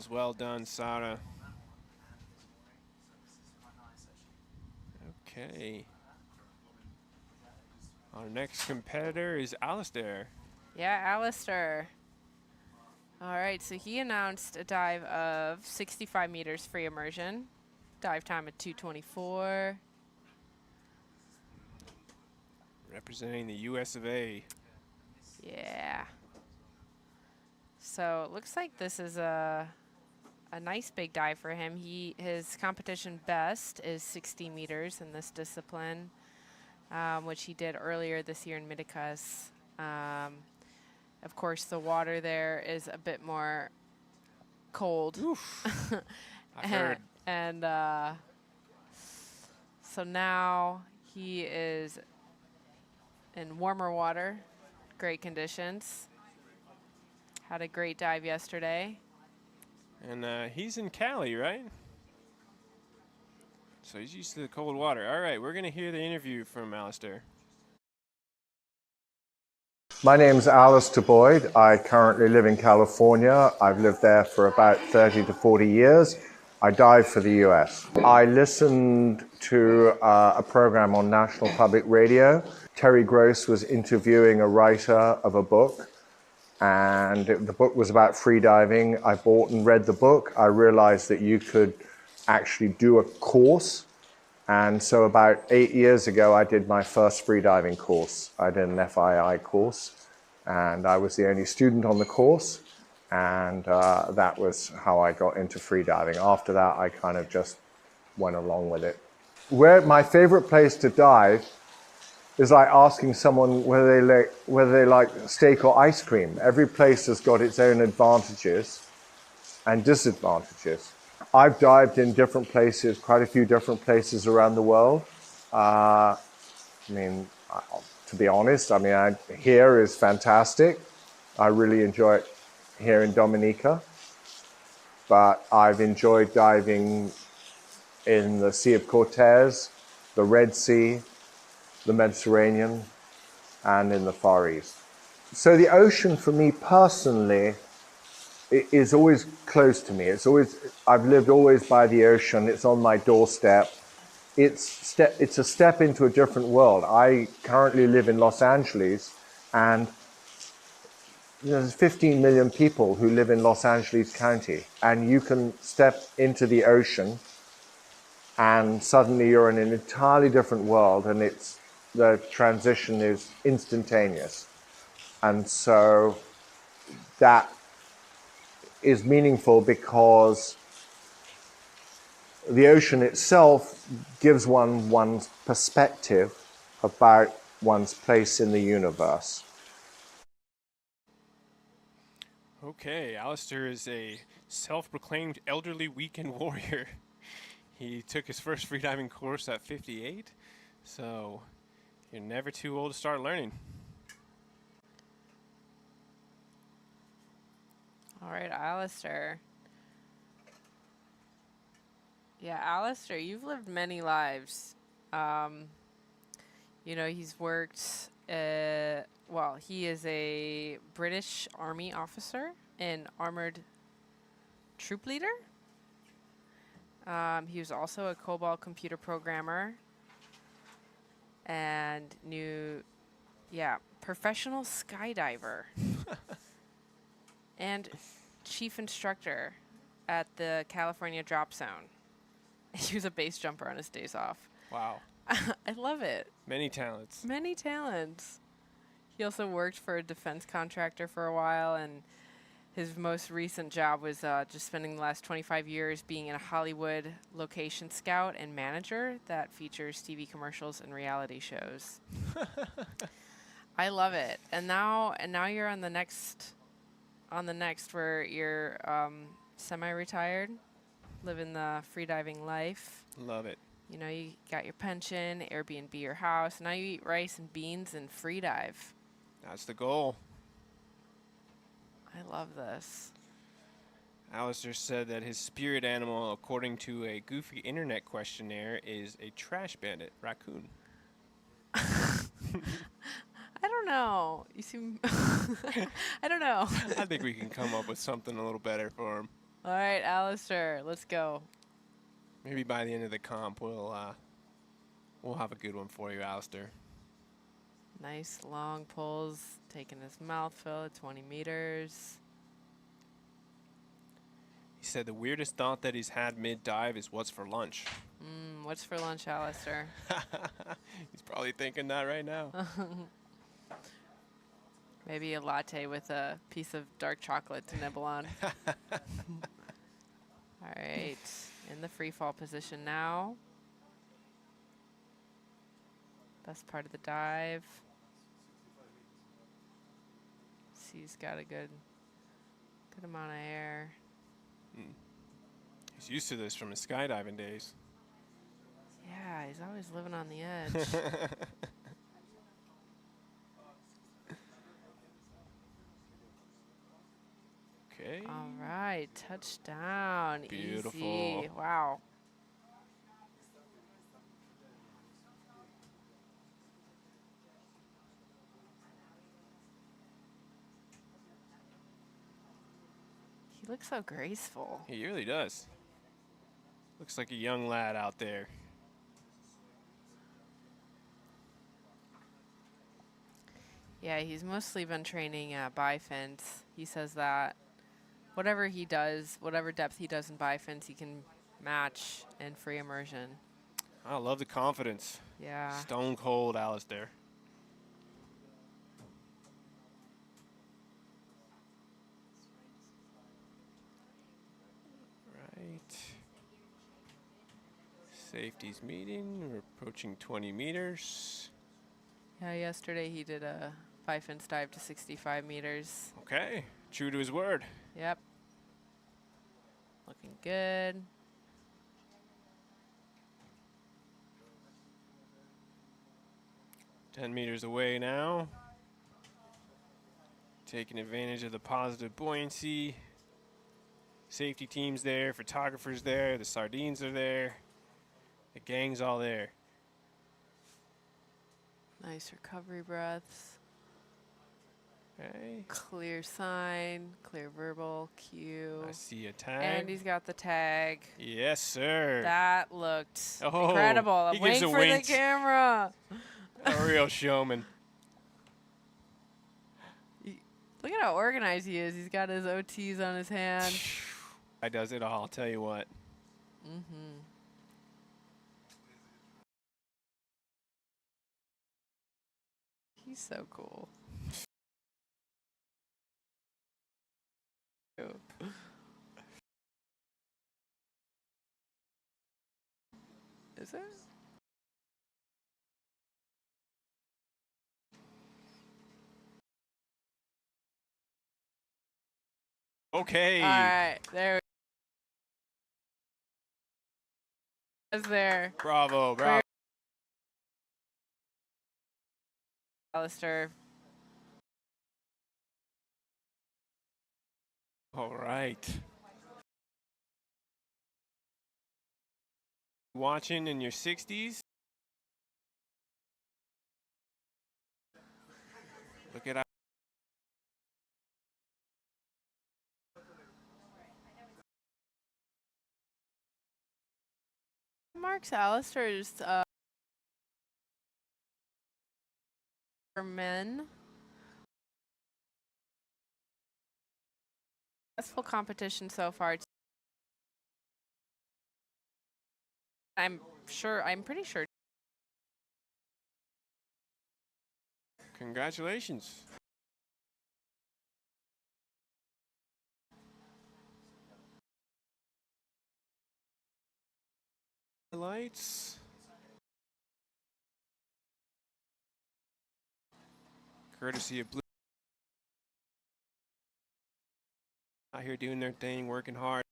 Well done, Sarah. Okay. Our next competitor is Alistair. Yeah, Alistair. All right, so he announced a dive of 65 meters free immersion, dive time at 2:24. Representing the US of A. Yeah. So it looks like this is a nice big dive for him. His competition best is 60 meters in this discipline, which he did earlier this year in Midicus. Of course, the water there is a bit more cold. Oof. I've and heard. and so now he is in warmer water, great conditions. Had a great dive yesterday. And he's in Cali, right? So he's used to the cold water. All right, we're going to hear the interview from Alistair. My name's Alistair Boyd. I currently live in California. I've lived there for about 30 to 40 years. I dive for the US. I listened to a program on National Public Radio. Terry Gross was interviewing a writer of a book, and the book was about freediving. I bought and read the book. I realized that you could actually do a course. And so about 8 years ago, I did my first freediving course. I did an FII course, and I was the only student on the course. And that was how I got into freediving. After that, I kind of just went along with it. My favorite place to dive is like asking someone whether they like steak or ice cream. Every place has got its own advantages and disadvantages. I've dived in different places, quite a few different places around the world. To be honest, here is fantastic. I really enjoy it here in Dominica. But I've enjoyed diving in the Sea of Cortez, the Red Sea, the Mediterranean, and in the Far East. So the ocean for me personally is always close to me. I've lived always by the ocean. It's on my doorstep. It's a step into a different world. I currently live in Los Angeles, and there's 15 million people who live in Los Angeles County, and you can step into the ocean and suddenly you're in an entirely different world, and the transition is instantaneous. And so that is meaningful because the ocean itself gives one's perspective about one's place in the universe. Okay, Alistair is a self-proclaimed elderly weekend warrior. He took his first freediving course at 58, so you're never too old to start learning. All right, Alistair. Yeah, Alistair, you've lived many lives. He's worked, he is a British Army officer and armored troop leader. He was also a COBOL computer programmer and professional skydiver and chief instructor at the California Drop Zone. He was a base jumper on his days off. Wow. I love it. Many talents. Many talents. He also worked for a defense contractor for a while, and his most recent job was just spending the last 25 years being a Hollywood location scout and manager that features TV commercials and reality shows. I love it. And now you're on the next where you're semi-retired, living the freediving life. Love it. You got your pension, Airbnb your house. Now you eat rice and beans and freedive. That's the goal. I love this. Alistair said that his spirit animal, according to a goofy internet questionnaire, is a trash bandit raccoon. I don't know. You seem... I don't know. I think we can come up with something a little better for him. All right, Alistair, let's go. Maybe by the end of the comp, we'll have a good one for you, Alistair. Nice long pulls, taking his mouth fill at 20 meters. He said the weirdest thought that he's had mid-dive is what's for lunch. What's for lunch, Alistair? He's probably thinking that right now. Maybe a latte with a piece of dark chocolate to nibble on. All right, in the free fall position now. Best part of the dive. He's got a good amount of air. He's used to this from his skydiving days. Yeah, he's always living on the edge. Okay. All right, touchdown. Beautiful. Easy. Wow. He looks so graceful. He really does. Looks like a young lad out there. Yeah, he's mostly been training bifins. He says that whatever he does, whatever depth he does in bifins, he can match in free immersion. I love the confidence. Yeah. Stone cold Alistair. Right. Safety's meeting. We're approaching 20 meters. Yeah, yesterday he did a bifins dive to 65 meters. Okay. True to his word. Yep. Looking good. Ten meters away now. Taking advantage of the positive buoyancy. Safety team's there, photographers there, the sardines are there. The gang's all there. Nice recovery breaths. Okay. Clear sign, clear verbal, cue. I see a tag. And he's got the tag. Yes, sir. That looked Oh, incredible. I'm he gives waiting a for wink. the camera. A real showman. Look at how organized he is. He's got his OTs on his hand. I does it all, I'll tell you what. He's so cool. Is it? Okay. All right, there. Is there, Bravo, bravo. Alistair? All right. Watching in your 60s? Look at Marks Alistair's for men. Successful competition so far. I'm pretty sure. Congratulations. Lights. Courtesy of Blue. Out here doing their thing, working hard.